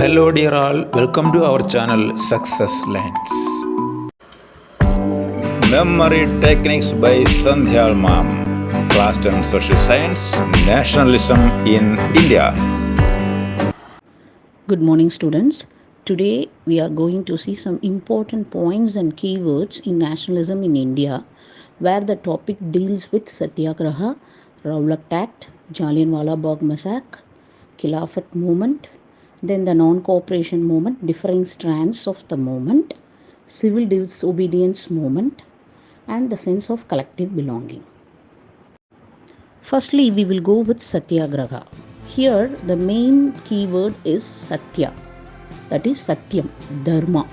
Hello dear all, welcome to our channel Success Lines. Memory Techniques by Sandhyal Mam. Class 10 Social Science, Nationalism in India. Good morning students. Today we are going to see some important points and keywords in nationalism in India, where the topic deals with Satyagraha, Rowlatt Act, Jallianwala Bagh Massacre, Khilafat movement, then the non-cooperation movement, differing strands of the movement, civil disobedience movement, and the sense of collective belonging. Firstly, we will go with Satyagraha. Here, the main keyword is Satya, that is Satyam, Dharma.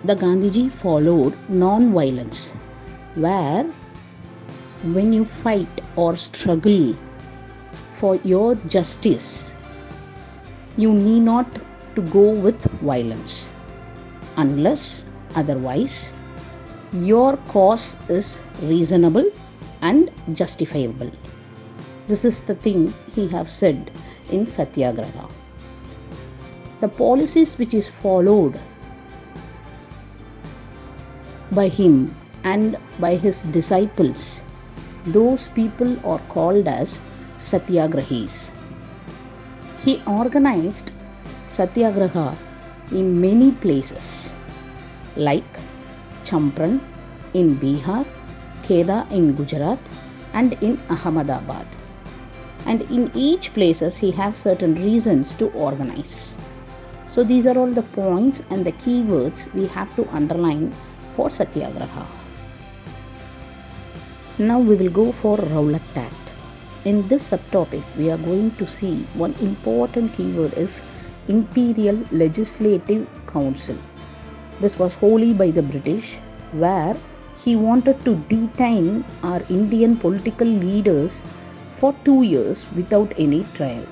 The Gandhiji followed non-violence, where when you fight or struggle for your justice, you need not to go with violence, unless otherwise your cause is reasonable and justifiable. This is the thing he have said in Satyagraha. The policies which is followed by him and by his disciples, those people are called as Satyagrahis. He organized Satyagraha in many places like Champran in Bihar, Kheda in Gujarat, and in Ahmedabad. And in each places he have certain reasons to organize. So these are all the points and the keywords we have to underline for Satyagraha. Now we will go for Rowlatt Act. In this subtopic, we are going to see one important keyword is Imperial Legislative Council. This was wholly by the British, where he wanted to detain our Indian political leaders for 2 years without any trial.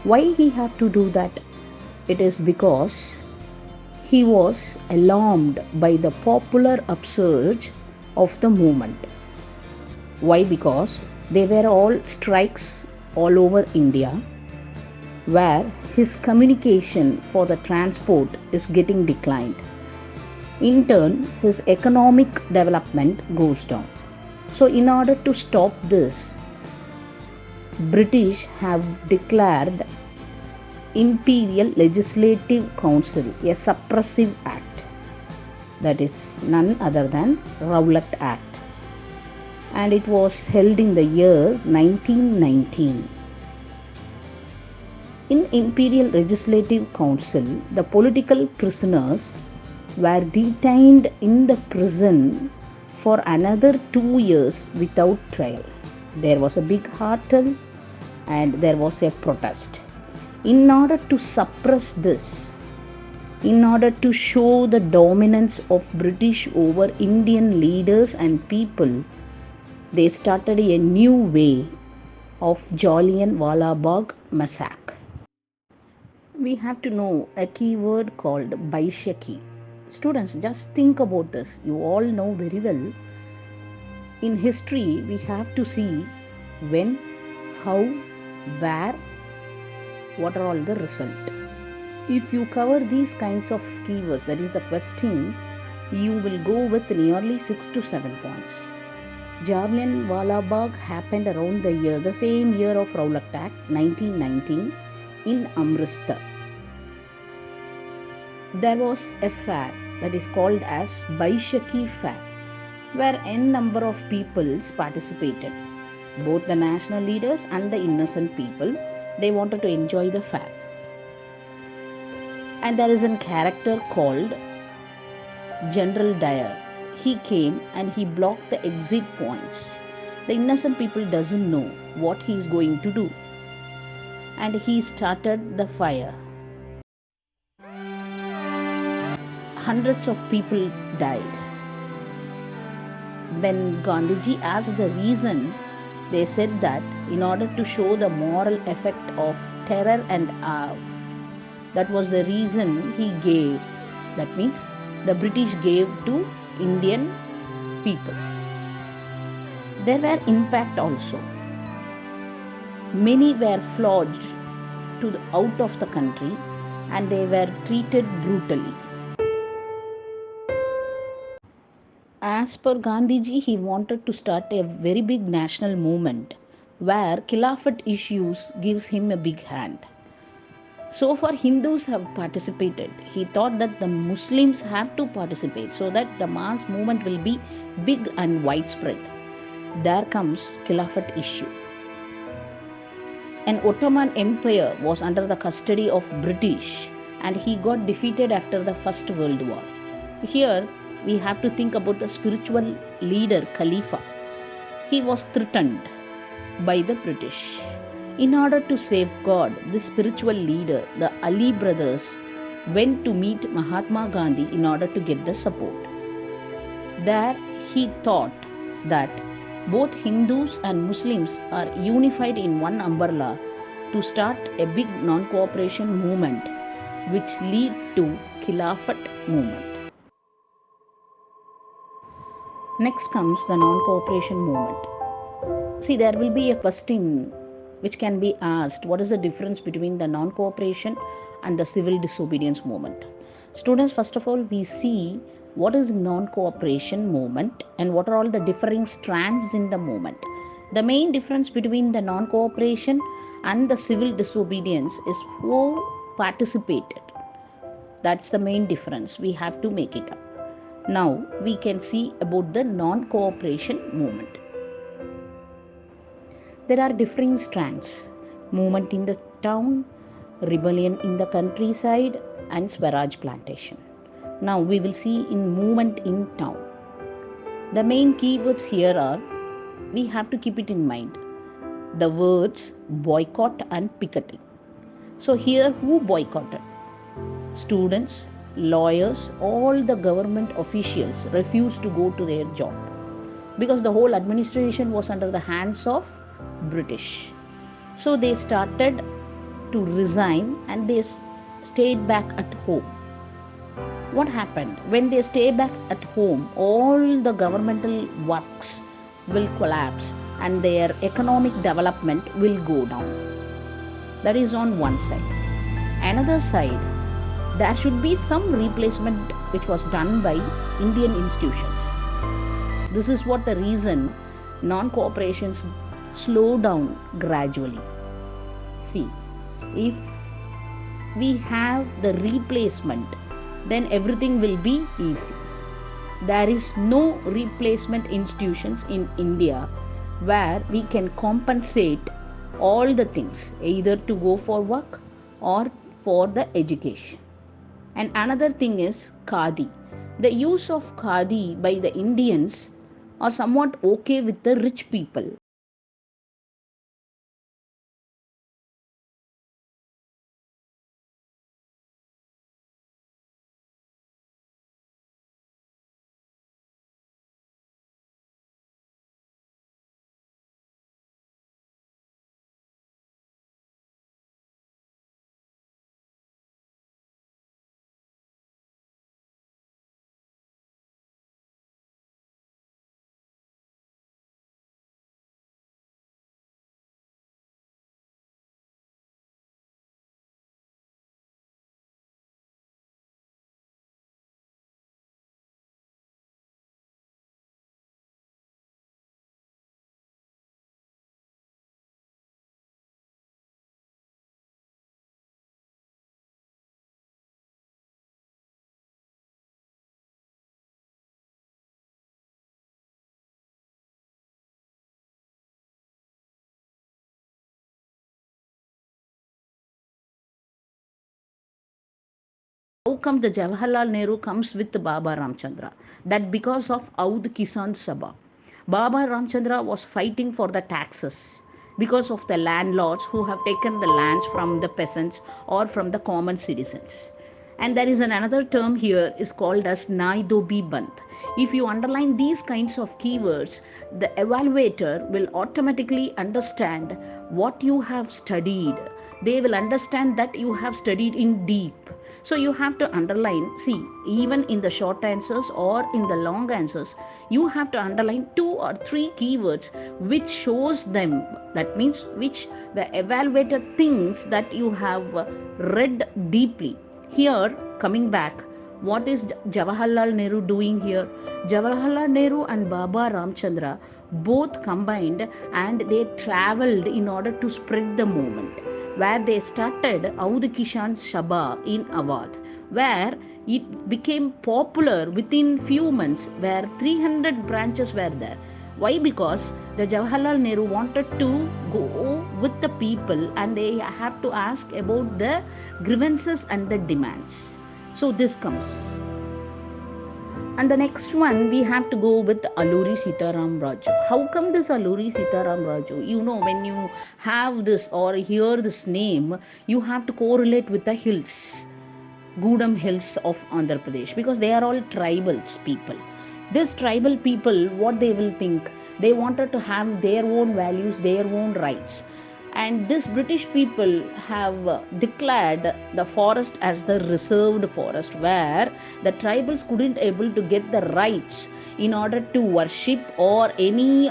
Why he had to do that? It is because he was alarmed by the popular upsurge of the movement. Why? Because they were all strikes all over India, where his communication for the transport is getting declined. In turn, his economic development goes down. So in order to stop this, British have declared Imperial Legislative Council a suppressive act, that is none other than Rowlatt Act, and it was held in the year 1919. In Imperial Legislative Council, the political prisoners were detained in the prison for another 2 years without trial. There was a big hurtle and there was a protest. In order to suppress this, in order to show the dominance of British over Indian leaders and people, they started a new way of Jallianwala Bagh Massacre. We have to know a keyword called Baishaki. Students, just think about this. You all know very well. In history, we have to see when, how, where, what are all the result. If you cover these kinds of keywords, that is the question, you will go with nearly 6 to 7 points. Jallianwala Bagh happened around the same year of Rowlatt Act, 1919, in Amritsar. There was a fair that is called as Baishaki Fair, where n number of peoples participated, both the national leaders and the innocent people. They wanted to enjoy the fair. And there is a character called General Dyer. He came and he blocked the exit points. The innocent people doesn't know what he is going to do, and he started the fire. Hundreds of people died. When Gandhiji asked the reason, they said that in order to show the moral effect of terror and awe, that was the reason he gave. That means the British gave to Indian people. There were impact also. Many were flogged out of the country, and they were treated brutally. As per Gandhiji, he wanted to start a very big national movement where Khilafat issues gives him a big hand. So far, Hindus have participated. He thought that the Muslims have to participate so that the mass movement will be big and widespread. There comes Khilafat issue. An Ottoman Empire was under the custody of British, and he got defeated after the First World War. Here we have to think about the spiritual leader Khalifa. He was threatened by the British. In order to safeguard this spiritual leader, the Ali brothers went to meet Mahatma Gandhi in order to get the support. There he thought that both Hindus and Muslims are unified in one umbrella to start a big non-cooperation movement which lead to Khilafat movement. Next comes the non-cooperation movement. See, there will be a question which can be asked: what is the difference between the non-cooperation and the civil disobedience movement? Students, first of all, we see what is non-cooperation movement and what are all the differing strands in the movement. The main difference between the non-cooperation and the civil disobedience is who participated. That's the main difference. We have to make it up. Now we can see about the non-cooperation movement. There are differing strands: movement in the town, rebellion in the countryside, and Swaraj plantation. Now we will see in movement in town. The main keywords here are, we have to keep it in mind, the words boycott and picketing. So here, who boycotted? Students, lawyers, all the government officials refused to go to their job because the whole administration was under the hands of British. So they started to resign and they stayed back at home. What happened? When they stay back at home, all the governmental works will collapse and their economic development will go down. That is on one side. Another side, there should be some replacement which was done by Indian institutions. This is what the reason non-cooperations slow down gradually. See, if we have the replacement, then everything will be easy. There is no replacement institutions in India where we can compensate all the things, either to go for work or for the education. And another thing is khadi. The use of khadi by the Indians are somewhat okay with the rich people. How come the Jawaharlal Nehru comes with Baba Ramchandra? That because of Aud Kisan Sabha. Baba Ramchandra was fighting for the taxes because of the landlords who have taken the lands from the peasants or from the common citizens. And there is another term here is called as Naidobi Band. If you underline these kinds of keywords, the evaluator will automatically understand what you have studied. They will understand that you have studied in deep. So you have to underline, see, even in the short answers or in the long answers, you have to underline 2 or 3 keywords which shows them, that means which the evaluator thinks that you have read deeply. Here, coming back, what is Jawaharlal Nehru doing here? Jawaharlal Nehru and Baba Ramchandra both combined and they traveled in order to spread the movement, where they started Aud Kishan Sabha in Awadh, where it became popular within few months, where 300 branches were there. Why? Because the Jawaharlal Nehru wanted to go with the people and they have to ask about the grievances and the demands. So this comes. And the next one, we have to go with Alluri Sitaram Raju. How come this Alluri Sitaram Raju? You know, when you have this or hear this name, you have to correlate with the hills, Gudam hills of Andhra Pradesh, because they are all tribals people. These tribal people, what they will think? They wanted to have their own values, their own rights. And this British people have declared the forest as the reserved forest, where the tribals couldn't able to get the rights in order to worship, or any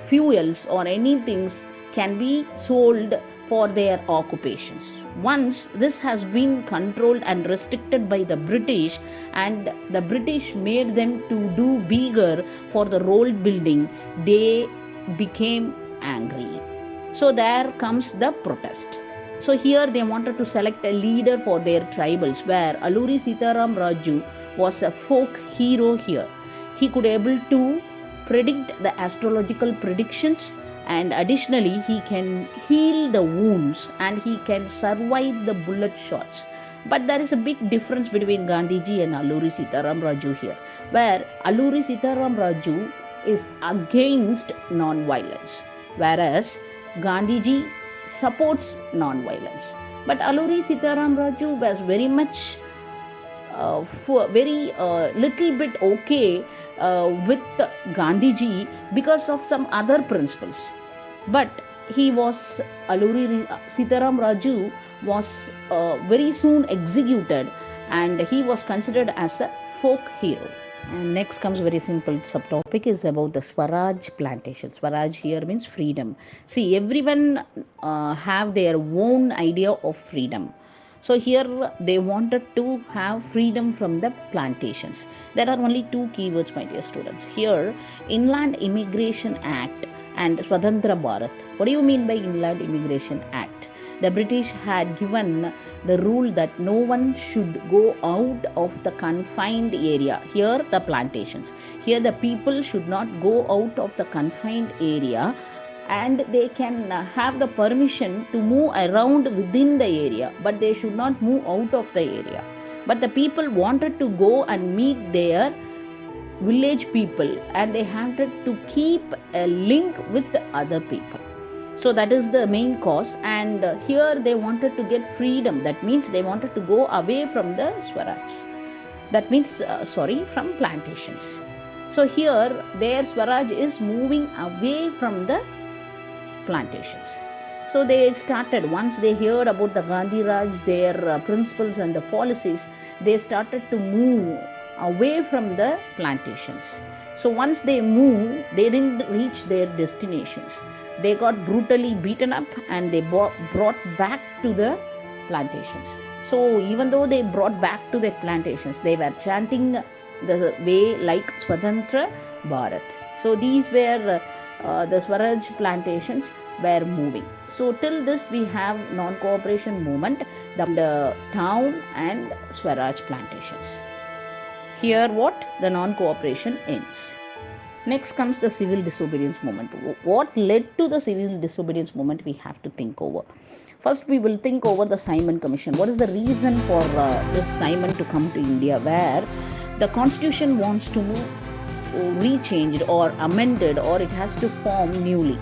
fuels or any things can be sold for their occupations. Once this has been controlled and restricted by the British, and the British made them to do bigger for the road building, they became angry. So there comes the protest. So here they wanted to select a leader for their tribals, where Alluri Sitaram Raju was a folk hero here. He could able to predict the astrological predictions, and additionally he can heal the wounds and he can survive the bullet shots. But there is a big difference between Gandhiji and Alluri Sitaram Raju here, where Alluri Sitaram Raju is against non-violence, whereas Gandhiji supports non-violence. But Alluri Sitaram Raju was very much very little bit okay with Gandhiji because of some other principles. But he was, Alluri Sitaram Raju was very soon executed, and he was considered as a folk hero. And next comes very simple subtopic is about the Swaraj plantation. Swaraj here means freedom. See, everyone have their own idea of freedom. So here they wanted to have freedom from the plantations. There are only 2 keywords, my dear students. Here, Inland Immigration Act and Swatantra Bharat. What do you mean by Inland Immigration Act? The British had given the rule that no one should go out of the confined area. Here, the plantations. Here, the people should not go out of the confined area, and they can have the permission to move around within the area, but they should not move out of the area. But the people wanted to go and meet their village people, and they wanted to keep a link with the other people. So that is the main cause, and here they wanted to get freedom. That means they wanted to go away from the Swaraj. That means, from plantations. So here their Swaraj is moving away from the plantations. So they started, once they heard about the Gandhi Raj, their principles and the policies, they started to move away from the plantations. So once they moved, they didn't reach their destinations. They got brutally beaten up and they brought back to the plantations. So even though they brought back to the plantations, they were chanting the way like Swatantra Bharat. So these were the Swaraj plantations were moving. So till this we have non-cooperation movement, the town and Swaraj plantations. Here what? The non-cooperation ends. Next comes the civil disobedience movement. What led to the civil disobedience movement we have to think over. First we will think over the Simon Commission. What is the reason for this Simon to come to India, where the constitution wants to move rechanged or amended, or it has to form newly.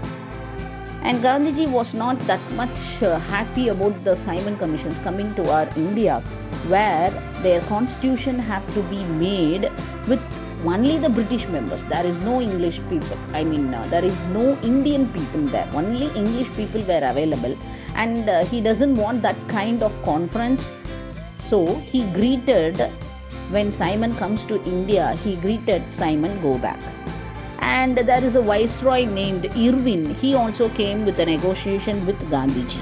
And Gandhiji was not that much happy about the Simon Commissions coming to our India, where their constitution have to be made with only the British members. There is no English people. There is no Indian people there. Only English people were available, and he doesn't want that kind of conference. So he greeted, when Simon comes to India, he greeted Simon go back. And there is a viceroy named Irwin. He also came with a negotiation with Gandhiji,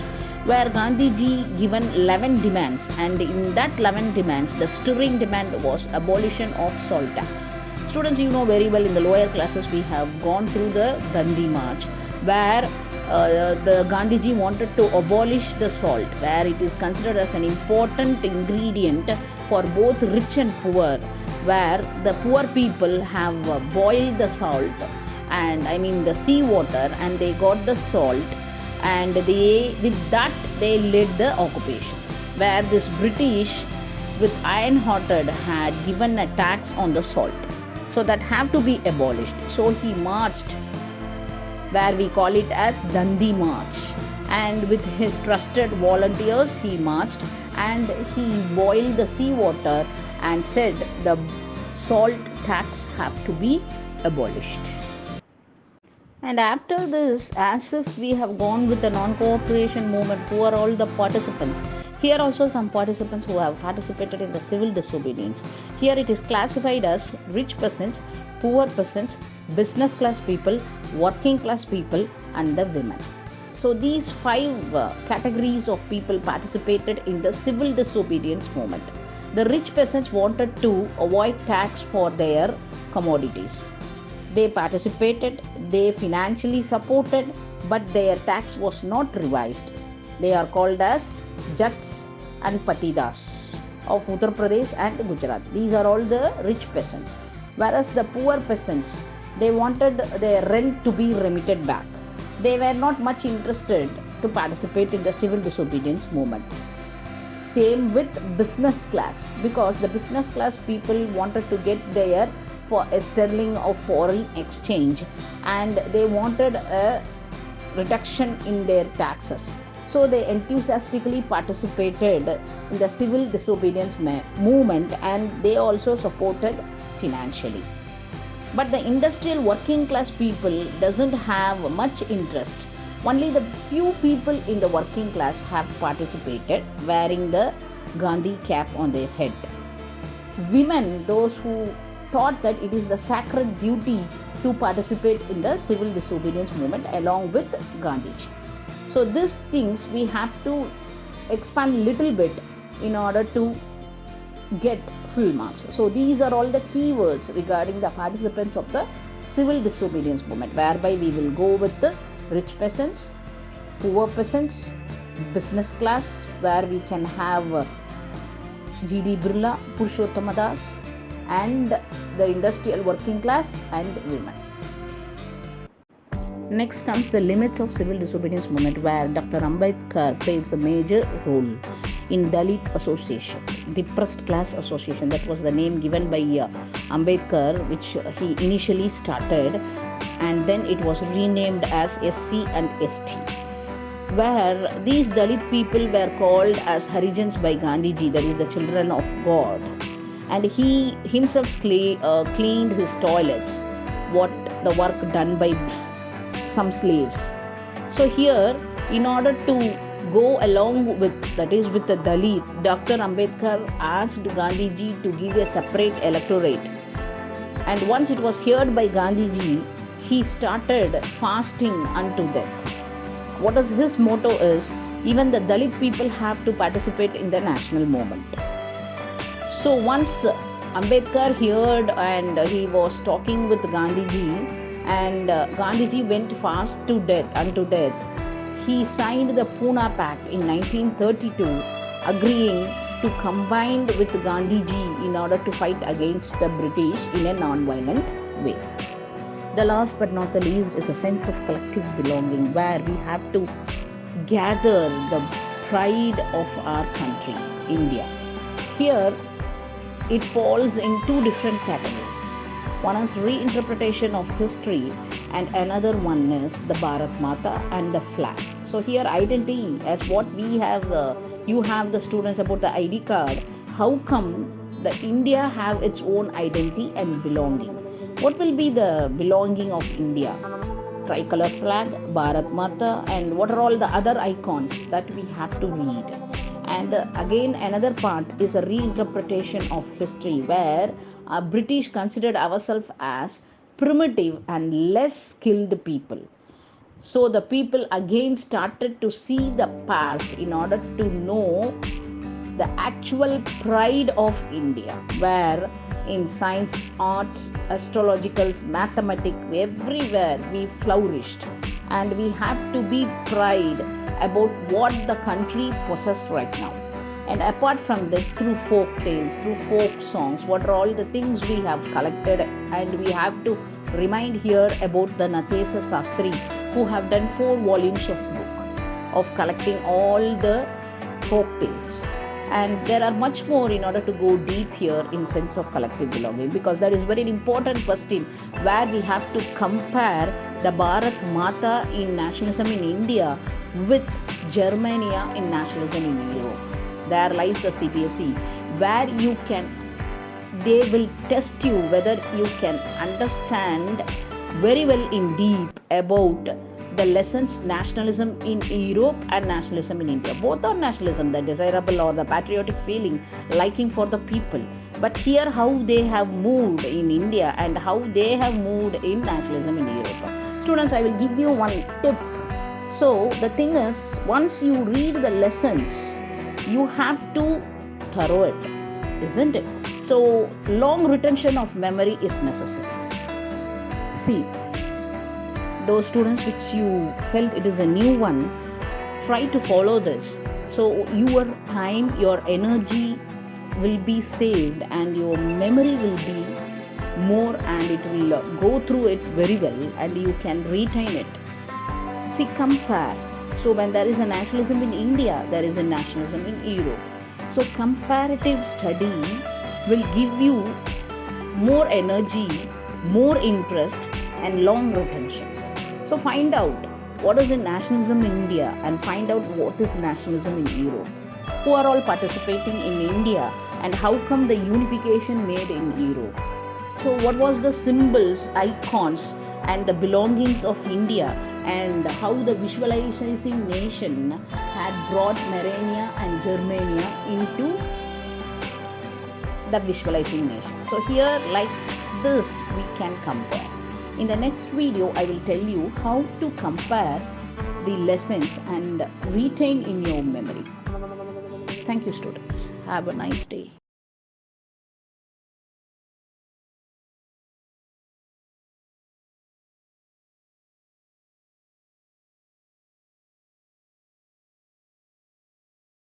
where Gandhiji given 11 demands, and in that 11 demands, the stirring demand was abolition of salt tax. Students, you know very well, in the lower classes we have gone through the Dandi March, where the Gandhiji wanted to abolish the salt, where it is considered as an important ingredient for both rich and poor, where the poor people have boiled the salt, and I mean the sea water, and they got the salt, and they, with that, they led the occupations, where this British with iron-hearted had given a tax on the salt, so that have to be abolished. So he marched, where we call it as Dandi March, and with his trusted volunteers he marched, and he boiled the sea water and said the salt tax have to be abolished. And after this, as if we have gone with the non-cooperation movement, who are all the participants? Here also some participants who have participated in the civil disobedience. Here it is classified as rich peasants, poor peasants, business class people, working class people, and the women. So these 5 categories of people participated in the civil disobedience movement. The rich peasants wanted to avoid tax for their commodities. They participated, they financially supported, but their tax was not revised. They are called as Jats and Patidas of Uttar Pradesh and Gujarat. These are all the rich peasants. Whereas the poor peasants, they wanted their rent to be remitted back. They were not much interested to participate in the civil disobedience movement. Same with business class, because the business class people wanted to get there for a sterling of foreign exchange, and they wanted a reduction in their taxes. So they enthusiastically participated in the civil disobedience movement, and they also supported financially. But the industrial working class people doesn't have much interest. Only the few people in the working class have participated, wearing the Gandhi cap on their head. Women, those who thought that it is the sacred duty to participate in the civil disobedience movement along with Gandhiji. So these things we have to expand little bit in order to get full marks. So these are all the keywords regarding the participants of the civil disobedience movement, whereby we will go with the rich peasants, poor peasants, business class, where we can have G.D. Birla, Purushottam Das, and the industrial working class and women. Next comes the limits of civil disobedience movement, where Dr. Ambedkar plays a major role in Dalit Association, Depressed Class Association. That was the name given by Ambedkar, which he initially started, and then it was renamed as SC and ST, where these Dalit people were called as Harijans by Gandhiji, that is the children of God, and he himself cleaned his toilets, what the work done by some slaves. So here, in order to go along with, that is with the Dalit, Dr. Ambedkar asked Gandhiji to give a separate electorate, and once it was heard by Gandhiji, he started fasting unto death. What is his motto is, even the Dalit people have to participate in the national movement. So once Ambedkar heard and he was talking with Gandhiji, and Gandhiji went fast to death unto death, he signed the Pune Pact in 1932, agreeing to combine with Gandhiji in order to fight against the British in a non-violent way. The last but not the least is a sense of collective belonging, where we have to gather the pride of our country, India. Here, it falls in 2 different categories. One is reinterpretation of history, and another one is the Bharat Mata and the flag. So here identity, as what we have, you have the students about the ID card. How come the India have its own identity and belonging? What will be the belonging of India? Tricolor flag, Bharat Mata, and what are all the other icons that we have to read? And again, another part is a reinterpretation of history where British considered ourselves as primitive and less skilled people. So the people again started to see the past in order to know the actual pride of India, where in science, arts, astrologicals, mathematics, everywhere we flourished, and we have to be proud about what the country possesses right now. And apart from that, through folk tales, through folk songs, what are all the things we have collected, and we have to remind here about the Natesa Sastri, who have done 4 volumes of book of collecting all the folk tales. And there are much more in order to go deep here in sense of collective belonging, because that is very important question where we have to compare the Bharat Mata in nationalism in India with Germania in nationalism in Europe. There lies the CBSE, where they will test you whether you can understand very well in deep about the lessons nationalism in Europe and nationalism in India. Both are nationalism, the desirable or the patriotic feeling, liking for the people. But here how they have moved in India and how they have moved in nationalism in Europe. Students, I will give you one tip. So the thing is, once you read the lessons, you have to thorough it, isn't it? So long retention of memory is necessary. See, those students which you felt it is a new one, try to follow this. So your time, your energy will be saved and your memory will be more, and it will go through it very well and you can retain it. See, compare. So when there is a nationalism in India, there is a nationalism in Europe. So comparative study will give you more energy, more interest and long retentions. So find out what is in nationalism in India and find out what is nationalism in Europe. Who are all participating in India and how come the unification made in Europe. So what was the symbols, icons and the belongings of India, and how the visualizing nation had brought Merania and Germania into the visualizing nation. So here like this we can compare. In the next video, I will tell you how to compare the lessons and retain in your memory. Thank you, students. Have a nice day.